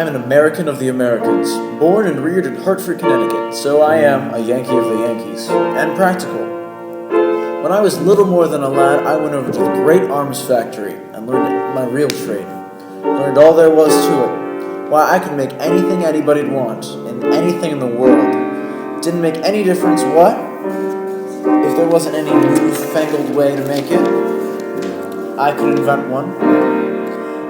I'm an American of the Americans, born and reared in Hartford, Connecticut, so I am a Yankee of the Yankees, and practical. When I was little more than a lad, I went over to the great arms factory and learned my real trade. Learned all there was to it. Why, I could make anything anybody'd want, and anything in the world. Didn't make any difference what? If there wasn't any newfangled way to make it, I could invent one.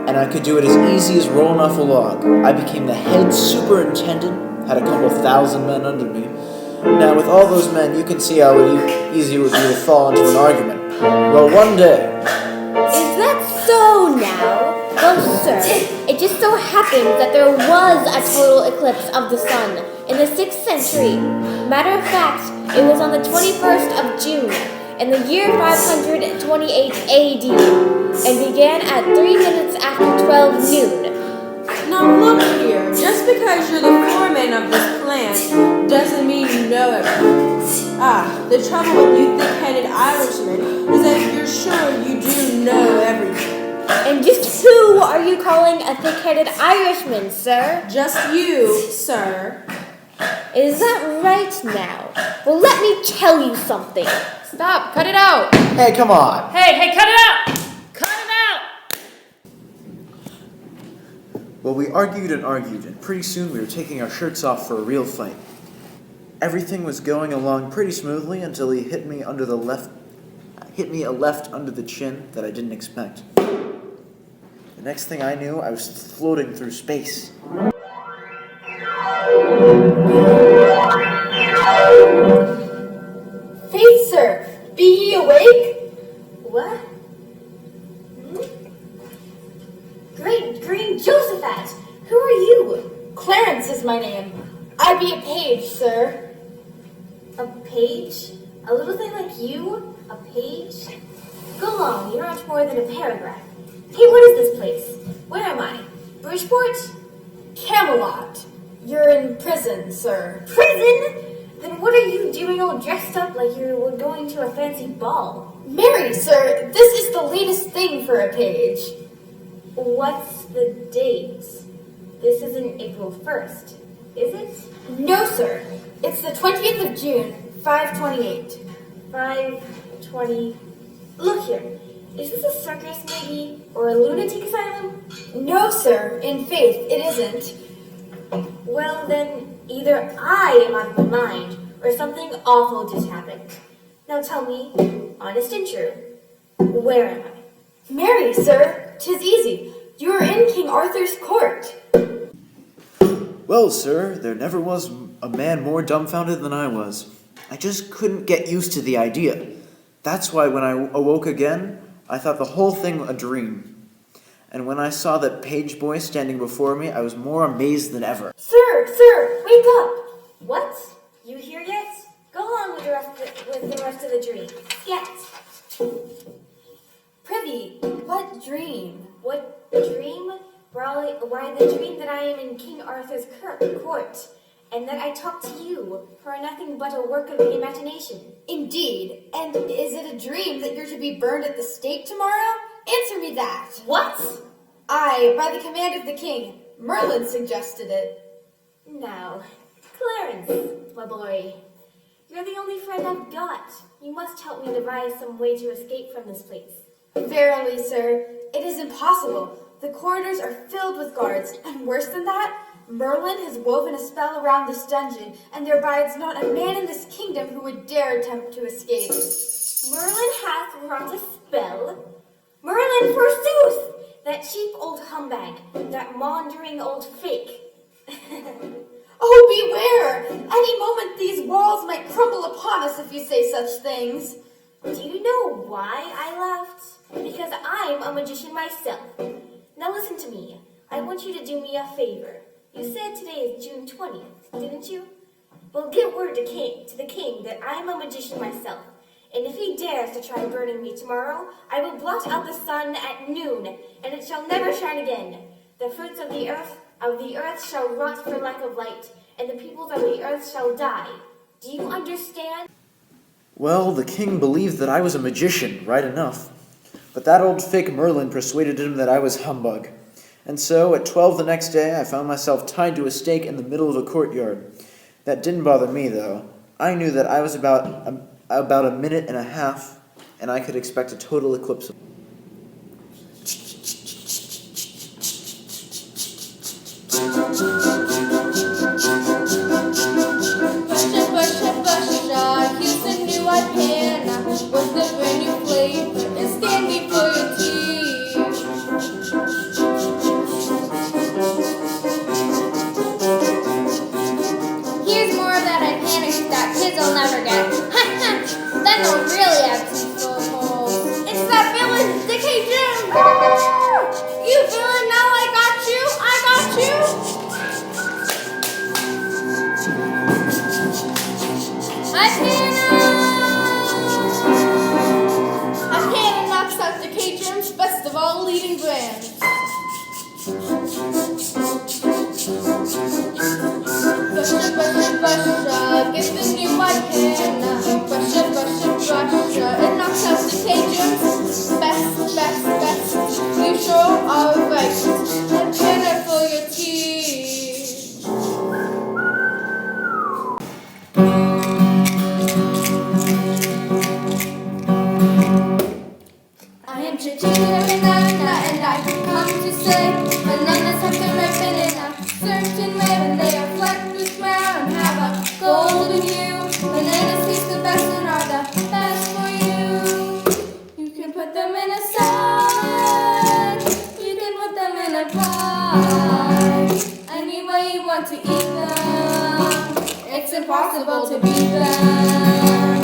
And I could do it as easy as rolling off a log. I became the head superintendent, had a couple thousand men under me. Now, with all those men, you can see how easy it would be to fall into an argument. Well, one day... Is that so now? Well, sir, it just so happens that there was a total eclipse of the sun in the 6th century. Matter of fact, it was on the 21st of June in the year 528 AD and began at 3 minutes after 12 noon. Now look here, just because you're the foreman of this plant doesn't mean you know everything. The trouble with you thick-headed Irishmen is that you're sure you do know everything. And just who are you calling a thick-headed Irishman, sir? Just you, sir. Is that right now? Well, let me tell you something. Stop, cut it out. Hey, come on. Hey, cut it out. Cut it out. Well, we argued, and pretty soon we were taking our shirts off for a real fight. Everything was going along pretty smoothly until he hit me a left under the chin that I didn't expect. The next thing I knew, I was floating through space. Faith, sir, be ye awake? What? Great Green Josephat, who are you? Clarence is my name. I be a page, sir. A page? A little thing like you? A page? Go along, you're not more than a paragraph. Hey, what is this place? Where am I? Bridgeport? Camelot. You're in prison, sir. Prison? Then what are you doing all dressed up like you were going to a fancy ball? Mary, sir, this is the latest thing for a page. What's the date? This isn't April 1st, is it? No, sir. It's the 20th of June, 528. 520. Look here. Is this a circus, maybe? Or a lunatic asylum? No, sir. In faith, it isn't. Well, then, either I am out of my mind, or something awful just happened. Now tell me, honest and true, where am I? Mary, sir, 'tis easy. You are in King Arthur's court. Well, sir, there never was a man more dumbfounded than I was. I just couldn't get used to the idea. That's why when I awoke again, I thought the whole thing a dream. And when I saw that page boy standing before me, I was more amazed than ever. Sir, wake up! What? You here yet? Go along with the rest of the dream. Yet. Prithee, what dream? What dream? Why, the dream that I am in King Arthur's court, and that I talk to you for nothing but a work of the imagination. Indeed. And is it a dream that you're to be burned at the stake tomorrow? Answer me that. What? Aye, by the command of the king. Merlin suggested it. Now, Clarence, my boy, you're the only friend I've got. You must help me devise some way to escape from this place. Verily, sir, it is impossible. The corridors are filled with guards, and worse than that, Merlin has woven a spell around this dungeon, and there bides not a man in this kingdom who would dare attempt to escape. Merlin hath wrought a spell? Merlin, forsooth! That cheap old humbug, that maundering old fake. Oh, beware! Any moment these walls might crumble upon us if you say such things. Do you know why I laughed? Because I'm a magician myself. Now listen to me. I want you to do me a favor. You said today is June 20th, didn't you? Well, get word to the king that I'm a magician myself. And if he dares to try burning me tomorrow, I will blot out the sun at noon, and it shall never shine again. The fruits of the earth shall rot for lack of light, and the peoples of the earth shall die. Do you understand? Well, the king believed that I was a magician, right enough. But that old fake Merlin persuaded him that I was humbug. And so, at 12 the next day, I found myself tied to a stake in the middle of a courtyard. That didn't bother me, though. I knew that I was about a minute and a half, and I could expect a total eclipse of... Here's the new Alannah with the brand new flavor. It's candy for your teeth. Here's more of that Alannah that kids will never get. Then they'll really have teeth full of holes. It's that villain, Decay Jim. You villain, now I got you. I got you. Alannah knocks out Decay Jim's best of all leading brands. Brusha, get the new Alannah. Brusha, it knocks out Decay Jim's best. You sure are right. Alannah for your teeth. I am Chichita Banana, and I come to say bananas have to ripen in a certain way when they are flecked with brown and have a golden hue. Bananas taste the best and are the best for you. You can put them in a salad, you can put them in a pie. Any way you want to eat them, it's impossible to beat them.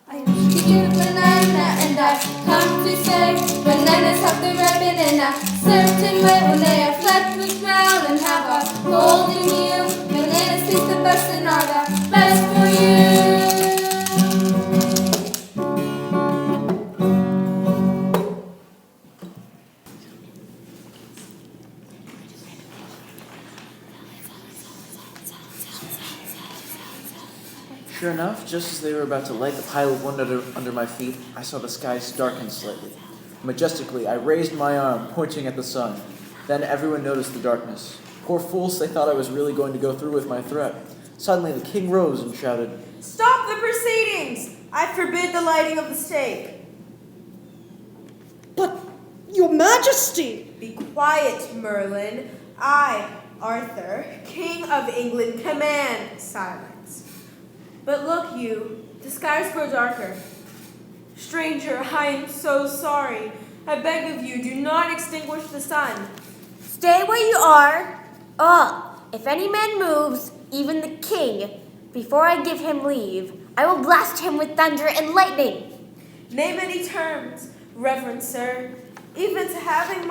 I am Chiquita Banana, and I come to say bananas have the ribbon in a certain way when they are flecked with brown and have a golden hue. Bananas taste the best and are the best for you. Sure enough, just as they were about to light the pile of wood under my feet, I saw the sky darken slightly. Majestically, I raised my arm, pointing at the sun. Then everyone noticed the darkness. Poor fools, they thought I was really going to go through with my threat. Suddenly, the king rose and shouted, "Stop the proceedings! I forbid the lighting of the stake." "But, your majesty!" Be quiet, Merlin. I, Arthur, King of England, command silence. But look you, the skies grow darker. Stranger, I am so sorry. I beg of you, do not extinguish the sun. Stay where you are. If any man moves, even the king, before I give him leave, I will blast him with thunder and lightning. Name any terms, reverend sir, even to having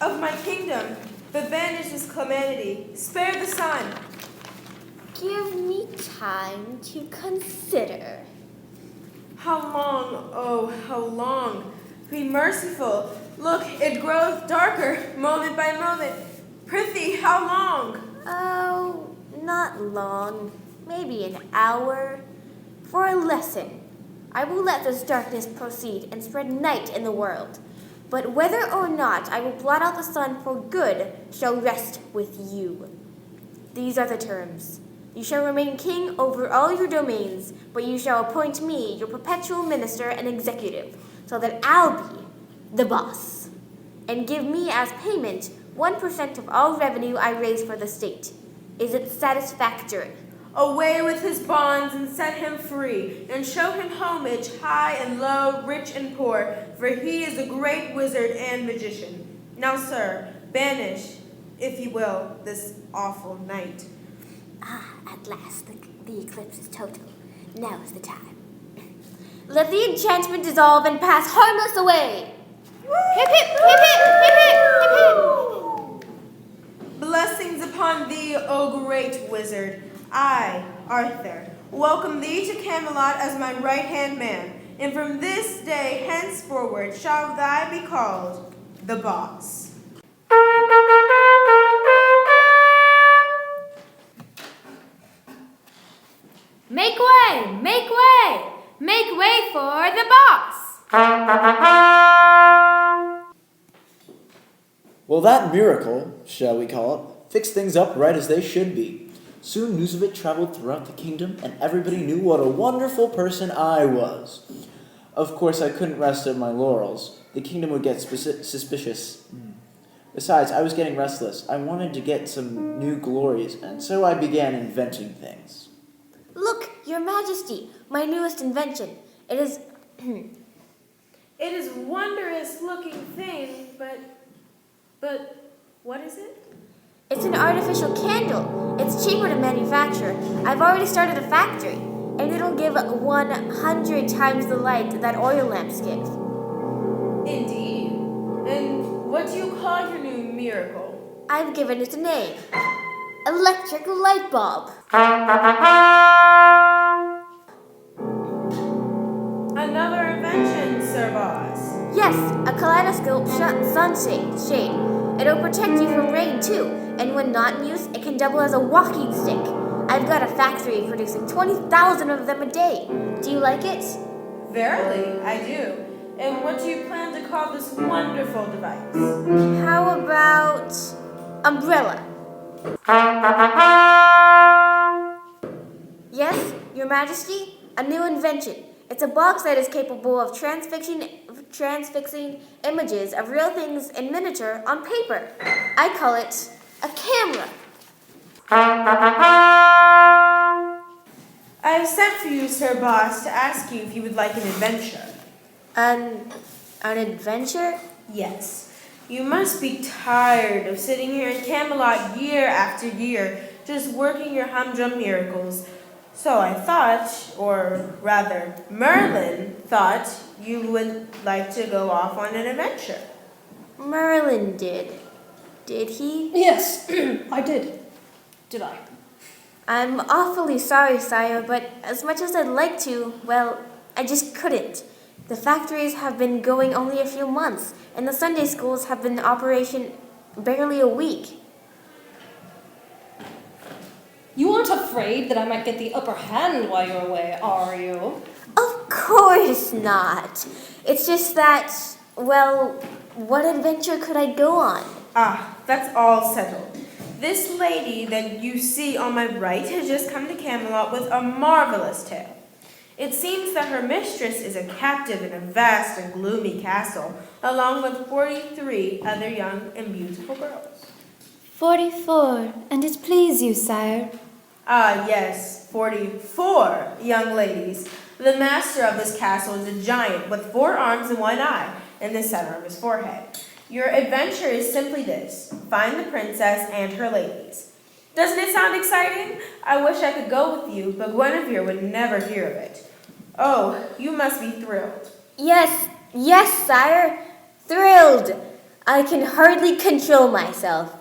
of my kingdom, but banish this calamity. Spare the sun. Give me time to consider. How long, oh, how long? Be merciful. Look, it grows darker, moment by moment. Prithee, how long? Oh, not long. Maybe an hour. For a lesson, I will let this darkness proceed and spread night in the world. But whether or not I will blot out the sun for good shall rest with you. These are the terms. You shall remain king over all your domains, but you shall appoint me your perpetual minister and executive, so that I'll be the boss. And give me as payment 1% of all revenue I raise for the state. Is it satisfactory? Away with his bonds and set him free, and show him homage high and low, rich and poor, for he is a great wizard and magician. Now, sir, banish, if you will, this awful night. At last, the eclipse is total. Now is the time. Let the enchantment dissolve and pass harmless away. Hip, hip, hip, hip, hip, hip, hip, hip. Blessings upon thee, O great wizard. I, Arthur, welcome thee to Camelot as my right-hand man, and from this day henceforward shall thy be called the boss. Make way! Make way! Make way for the boss! Well, that miracle, shall we call it, fixed things up right as they should be. Soon news of it traveled throughout the kingdom, and everybody knew what a wonderful person I was. Of course, I couldn't rest on my laurels. The kingdom would get suspicious. Besides, I was getting restless. I wanted to get some new glories, and so I began inventing things. Look, Your Majesty, my newest invention. It is... It is wondrous looking thing, but what is it? It's an artificial candle. It's cheaper to manufacture. I've already started a factory, and it'll give 100 times the light that oil lamps give. Indeed. And what do you call your new miracle? I've given it a name. Electric light bulb. Another invention, Sir Boss. Yes, a kaleidoscope sunshade. It'll protect you from rain, too. And when not in use, it can double as a walking stick. I've got a factory producing 20,000 of them a day. Do you like it? Verily, I do. And what do you plan to call this wonderful device? How about umbrella? Yes, Your Majesty, a new invention. It's a box that is capable of transfixing images of real things in miniature on paper. I call it a camera. I have sent for you, Sir Boss, to ask you if you would like an adventure. An adventure? Yes. You must be tired of sitting here in Camelot year after year, just working your humdrum miracles. So I thought, or rather, Merlin thought you would like to go off on an adventure. Merlin did. Did he? Yes, I did. Did I? I'm awfully sorry, sire, but as much as I'd like to, well, I just couldn't. The factories have been going only a few months, and the Sunday schools have been in operation barely a week. You aren't afraid that I might get the upper hand while you're away, are you? Of course not. It's just that, well, what adventure could I go on? Ah, that's all settled. This lady that you see on my right has just come to Camelot with a marvelous tale. It seems that her mistress is a captive in a vast and gloomy castle, along with 43 other young and beautiful girls. 44, and it please you, sire. Ah, yes, 44 young ladies. The master of this castle is a giant with 4 arms and 1 eye in the center of his forehead. Your adventure is simply this: find the princess and her ladies. Doesn't it sound exciting? I wish I could go with you, but Guinevere would never hear of it. Oh, you must be thrilled. Yes, sire. Thrilled. I can hardly control myself.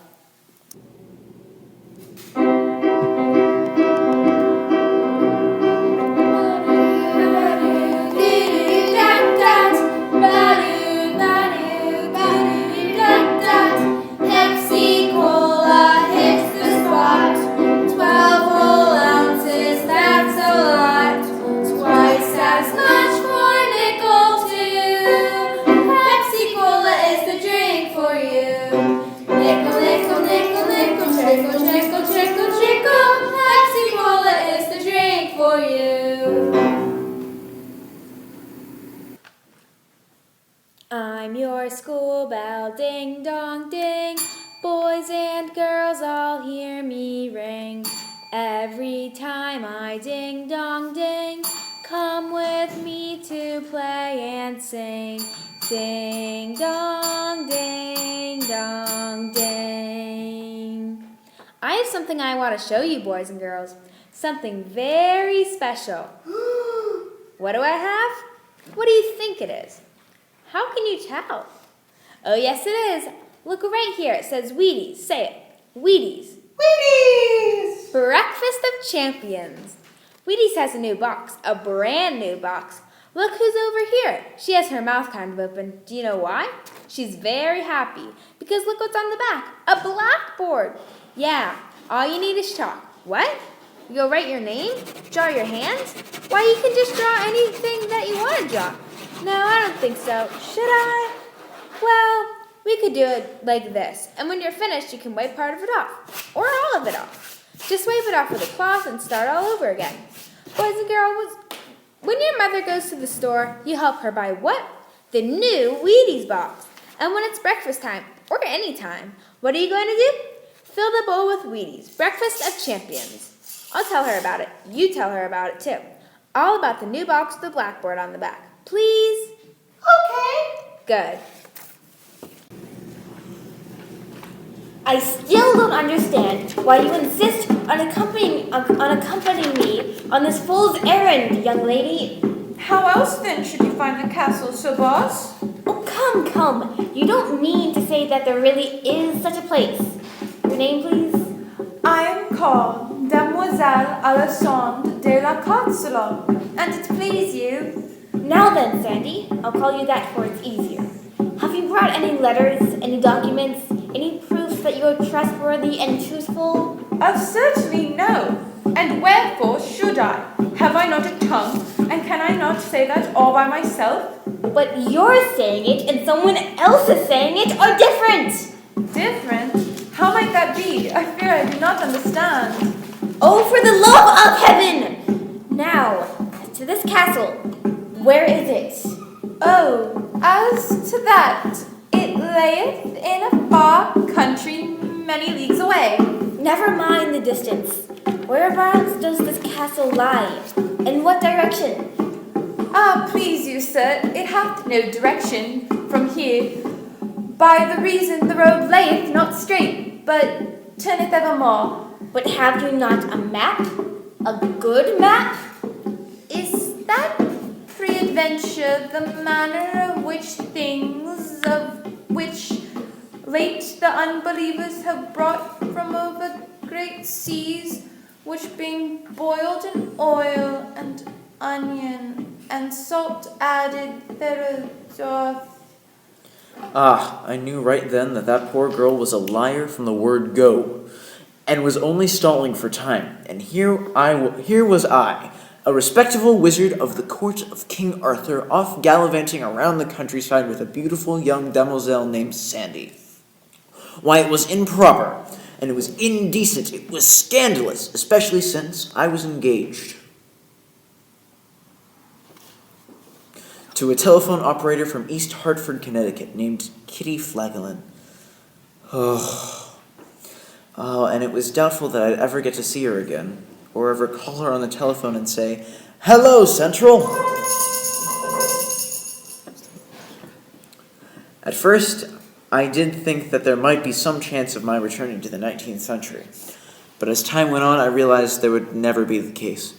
I'm your school bell, ding dong ding. Boys and girls all hear me ring. Every time I ding dong ding, come with me to play and sing. Ding dong ding dong ding. I have something I want to show you, boys and girls. Something very special. What do I have? What do you think it is? How can you tell? Oh, yes, it is. Look right here. It says Wheaties. Say it. Wheaties. Wheaties! Breakfast of Champions. Wheaties has a new box. A brand new box. Look who's over here. She has her mouth kind of open. Do you know why? She's very happy. Because look what's on the back. A blackboard. Yeah, all you need is chalk. What? You go write your name? Draw your hands? Why, you can just draw anything that you want to draw. No, I don't think so. Should I? Well, we could do it like this, and when you're finished, you can wipe part of it off, or all of it off. Just wipe it off with a cloth and start all over again. Boys and girls, when your mother goes to the store, you help her buy what? The new Wheaties box. And when it's breakfast time, or any time, what are you going to do? Fill the bowl with Wheaties, breakfast of champions. I'll tell her about it. You tell her about it too. All about the new box with the blackboard on the back. Please? Okay. Good. I still don't understand why you insist on accompanying me on this fool's errand, young lady. How else then should you find the castle, Sir Boss? Oh, come. You don't mean to say that there really is such a place. Your name, please? I am called Demoiselle Alessandre de la Cotsolo, and it please you. Now then, Sandy, I'll call you that for it's easier. Have you brought any letters, any documents, any proofs that you are trustworthy and truthful? Certainly no. And wherefore should I? Have I not a tongue, and can I not say that all by myself? But you're saying it and someone else is saying it are different. Different? How might that be? I fear I do not understand. Oh, for the love of heaven! Now, to this castle. Where is it? Oh, as to that, it layeth in a far country many leagues away. Never mind the distance. Whereabouts does this castle lie? In what direction? Please you, sir, it hath no direction from here, by the reason the road layeth not straight, but turneth evermore. But have you not a map? A good map? Is that preadventure the manner of which things of which late the unbelievers have brought from over great seas, which being boiled in oil and onion and salt added thereof. Ah, I knew right then that poor girl was a liar from the word go, and was only stalling for time. And here was I, a respectable wizard of the court of King Arthur, off gallivanting around the countryside with a beautiful young demoiselle named Sandy. Why, it was improper, and it was indecent, it was scandalous, especially since I was engaged to a telephone operator from East Hartford, Connecticut, named Kitty Flagellin. Oh, and it was doubtful that I'd ever get to see her again, or ever call her on the telephone and say, "Hello, Central!" At first, I did think that there might be some chance of my returning to the 19th century, but as time went on, I realized there would never be the case.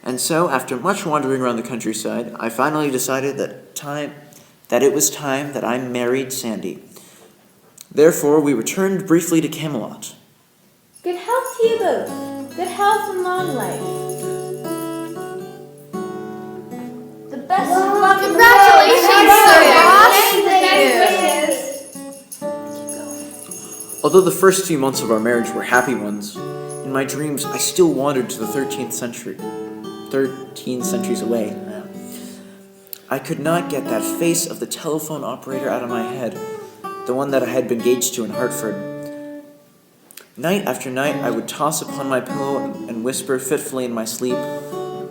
And so, after much wandering around the countryside, I finally decided that it was time that I married Sandy. Therefore, we returned briefly to Camelot. Good health to you both. Good health and long life. The best of luck in the Congratulations, world. Thank you. Although the first few months of our marriage were happy ones, in my dreams I still wandered to the 13th century. 13 centuries away. I could not get that face of the telephone operator out of my head, the one that I had been engaged to in Hartford. Night after night, I would toss upon my pillow and whisper fitfully in my sleep,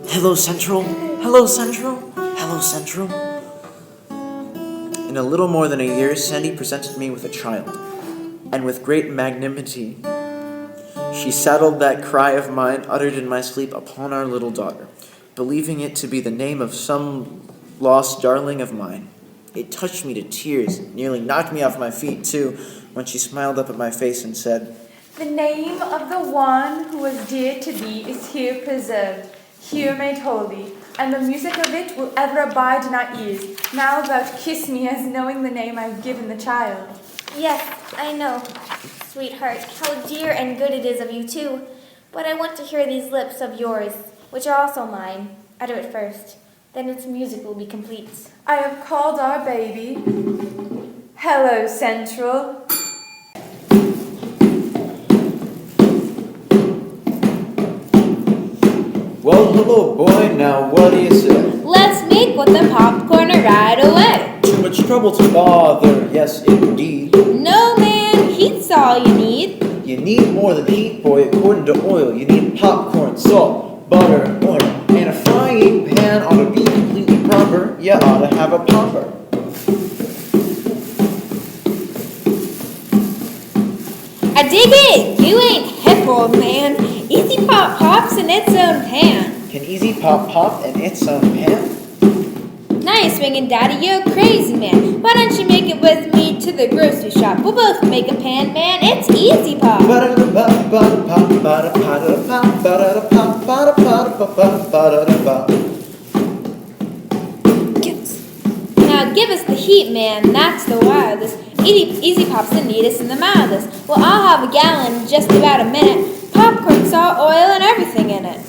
"Hello, Central! Hello, Central! Hello, Central!" In a little more than a year, Sandy presented me with a child, and with great magnanimity, she saddled that cry of mine uttered in my sleep upon our little daughter, believing it to be the name of some lost darling of mine. It touched me to tears, nearly knocked me off my feet, too, when she smiled up at my face and said, The name of the one who was dear to thee is here preserved, here made holy, and the music of it will ever abide in our ears. Now thou kiss me as knowing the name I've given the child. Yes, I know, sweetheart, how dear and good it is of you too. But I want to hear these lips of yours, which are also mine, utter it first. Then its music will be complete. I have called our baby. Hello, Central. "Well, hello, boy. Now, what do you say?" Let's make with the popcorn right away. "Too much trouble to bother. Yes, indeed." all you need. You need more than heat, boy, according to oil. You need popcorn, salt, butter, oil, and a frying pan ought to be completely proper. You ought to have a popper. I dig it! You ain't hip, old man. Easy Pop pops in its own pan. Can Easy Pop pop in its own pan? Now you're swinging, Daddy, you're a crazy man. Why don't you make it with me to the grocery shop? We'll both make a pan, man. It's Easy Pop. Now give us the heat, man. That's the wildest. Easy Pop's the neatest and the mildest. Well, I'll have a gallon in just about a minute. Popcorn, salt, oil, and everything in it.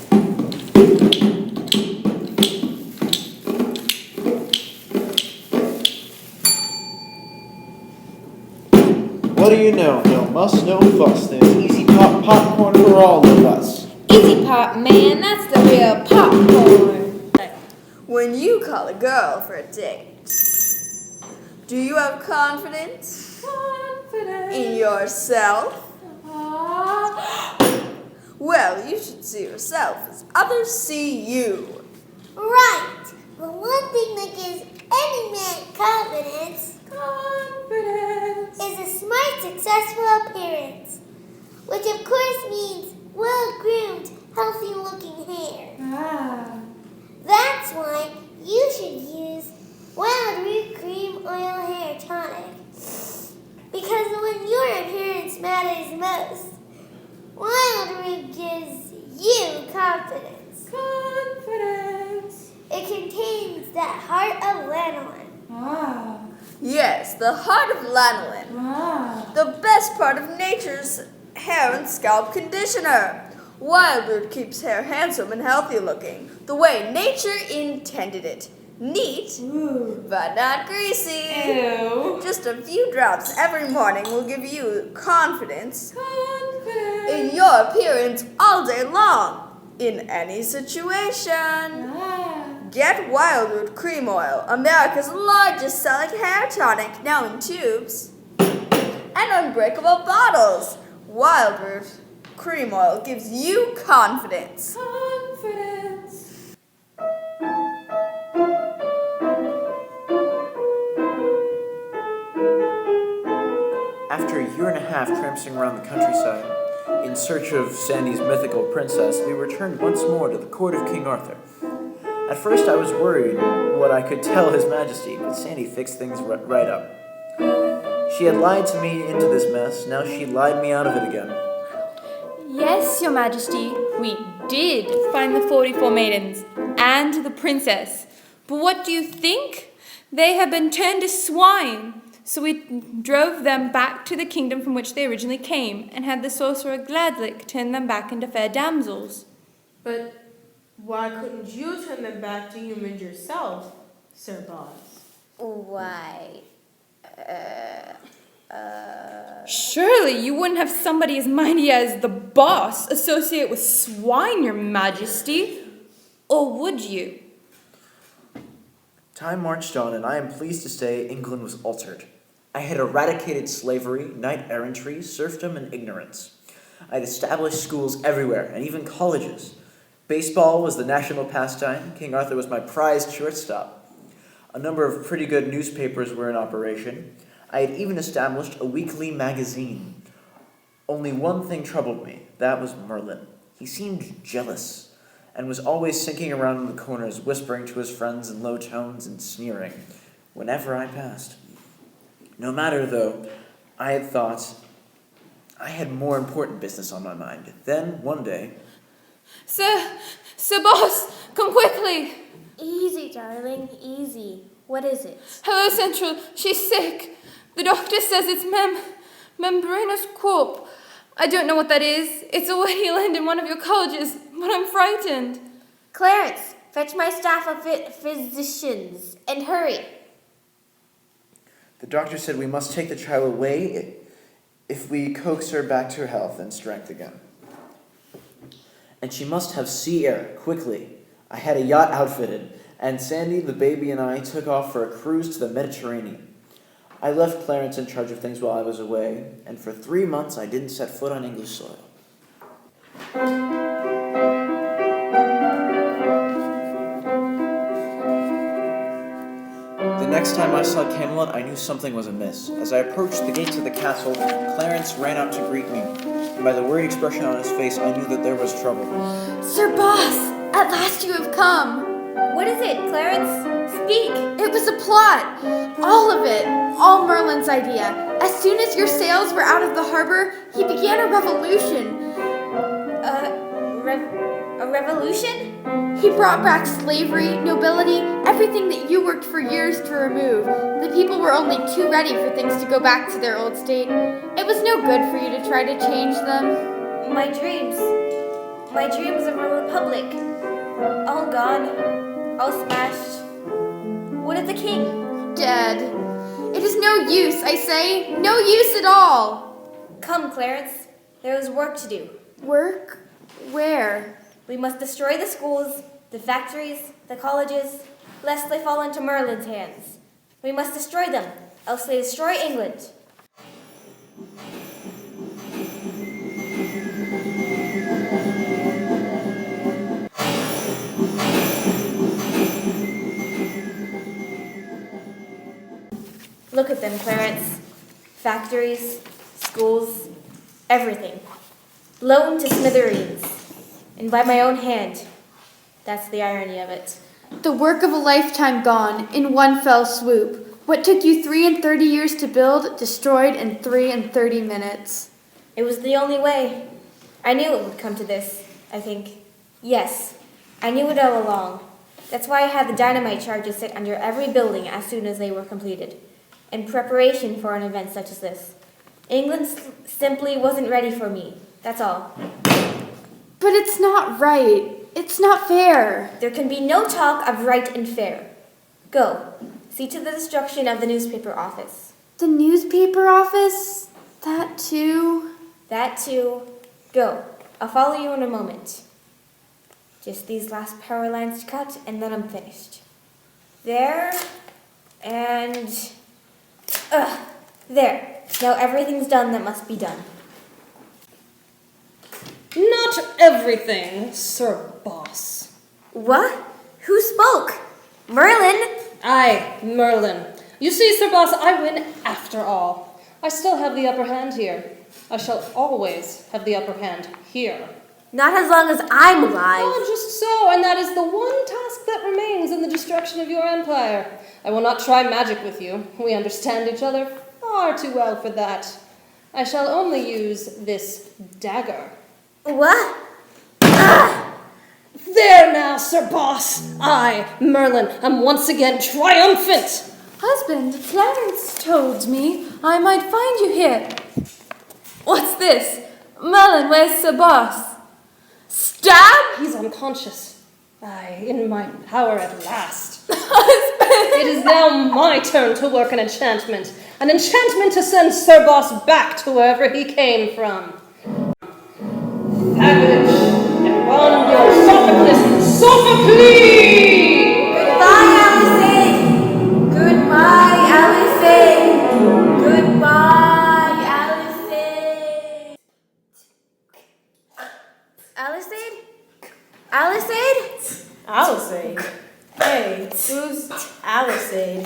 What do you know? No muss, no fuss. There's Easy Pop popcorn for all of us. Easy Pop, man. That's the real popcorn. When you call a girl for a date, do you have confidence in yourself? Well, you should see yourself as others see you. Right. But one thing that gives any man confidence is a smart, successful appearance, which of course means well-groomed, healthy-looking hair. That's why you should use Wild Root Cream Oil Hair Tonic. Because when your appearance matters most, Wild Root gives you confidence. It contains that heart of lanolin. Yes, the heart of lanolin. The best part of nature's hair and scalp conditioner. Wildroot keeps hair handsome and healthy looking, the way nature intended it. Neat, but not greasy. Ew. Just a few drops every morning will give you confidence in your appearance all day long, in any situation. Get Wildroot Cream Oil, America's largest selling hair tonic, now in tubes and unbreakable bottles. Wildroot Cream Oil gives you confidence. After a year and a half tramping around the countryside in search of Sandy's mythical princess, we returned once more to the court of King Arthur. At first I was worried what I could tell His Majesty, but Sandy fixed things right up. She had lied to me into this mess, now she lied me out of it again. Yes, Your Majesty, we did find the 44 maidens and the princess. But what do you think? They have been turned to swine. So we drove them back to the kingdom from which they originally came, and had the sorcerer Gladlick turn them back into fair damsels. But why couldn't you turn them back to humans yourself, Sir Boss? Why? Surely you wouldn't have somebody as mighty as the boss associate with swine, Your Majesty. Or would you? Time marched on, and I am pleased to say England was altered. I had eradicated slavery, knight-errantry, serfdom, and ignorance. I had established schools everywhere, and even colleges. Baseball was the national pastime. King Arthur was my prized shortstop. A number of pretty good newspapers were in operation. I had even established a weekly magazine. Only one thing troubled me. That was Merlin. He seemed jealous, and was always sinking around in the corners, whispering to his friends in low tones and sneering whenever I passed. No matter, though, I had thought I had more important business on my mind. Then, one day... Sir Boss, come quickly. Easy, darling, easy. What is it? Hello, Central. She's sick. The doctor says it's membranous corp. I don't know what that is. It's a word he learned in one of your colleges, but I'm frightened. Clarence, fetch my staff of physicians, and hurry. The doctor said we must take the child away if we coax her back to health and strength again. And she must have sea air, quickly. I had a yacht outfitted, and Sandy, the baby, and I took off for a cruise to the Mediterranean. I left Clarence in charge of things while I was away, and for 3 months I didn't set foot on English soil. The next time I saw Camelot, I knew something was amiss. As I approached the gates of the castle, Clarence ran out to greet me, and by the worried expression on his face, I knew that there was trouble. Sir Boss, at last you have come. What is it, Clarence? Speak! It was a plot. All of it. All Merlin's idea. As soon as your sails were out of the harbor, he began a revolution. A revolution? He brought back slavery, nobility, everything that you worked for years to remove. The people were only too ready for things to go back to their old state. It was no good for you to try to change them. My dreams of a republic. All gone. All smashed. What of the king? Dead. It is no use, I say. No use at all. Come, Clarence. There is work to do. Work? Where? We must destroy the schools, the factories, the colleges, lest they fall into Merlin's hands. We must destroy them, else they destroy England. Look at them, Clarence. Factories, schools, everything. Blown to smithereens. And by my own hand. That's the irony of it. The work of a lifetime gone in one fell swoop. What took you 33 years to build, destroyed in 3 minutes. It was the only way. I knew it would come to this, I think. Yes, I knew it all along. That's why I had the dynamite charges set under every building as soon as they were completed, in preparation for an event such as this. England simply wasn't ready for me, that's all. But it's not right. It's not fair. There can be no talk of right and fair. Go, see to the destruction of the newspaper office. The newspaper office? That too? That too. Go, I'll follow you in a moment. Just these last power lines to cut, and then I'm finished. There, and... there. Now everything's done that must be done. Not everything, Sir Boss. What? Who spoke? Merlin? Aye, Merlin. You see, Sir Boss, I win after all. I still have the upper hand here. I shall always have the upper hand here. Not as long as I'm alive. Oh, just so, and that is the one task that remains in the destruction of your empire. I will not try magic with you. We understand each other far too well for that. I shall only use this dagger. What? There now, Sir Boss. I, Merlin, am once again triumphant. Husband, Clarence told me I might find you here. What's this? Merlin, where's Sir Boss? Stab? He's unconscious. Aye, in my power at last. Husband! It is now my turn to work an enchantment. An enchantment to send Sir Boss back to wherever he came from. Package and run your Sophocles! Goodbye, Allison! Goodbye, Allison! Goodbye, Allison! Allison? Allison? Allison? Hey, who's Allison?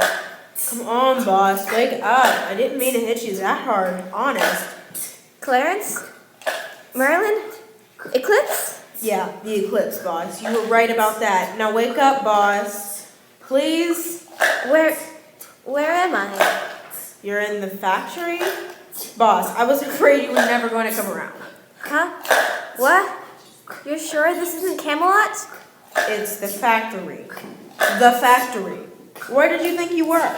Come on, boss, wake up. I didn't mean to hit you that hard, honest. Clarence? Merlin? Eclipse? Yeah, the eclipse, boss. You were right about that. Now wake up, boss. Please? Where am I? You're in the factory? Boss, I was afraid you were never going to come around. Huh? What? You're sure this isn't Camelot? It's the factory. The factory. Where did you think you were?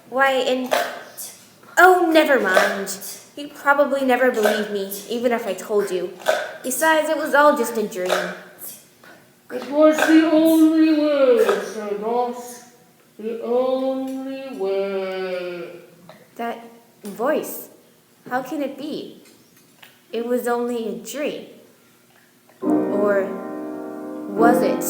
Why, Oh, never mind. You'd probably never believe me, even if I told you. Besides, it was all just a dream. It was the only way, Sir Boss. The only way. That voice, how can it be? It was only a dream. Or was it?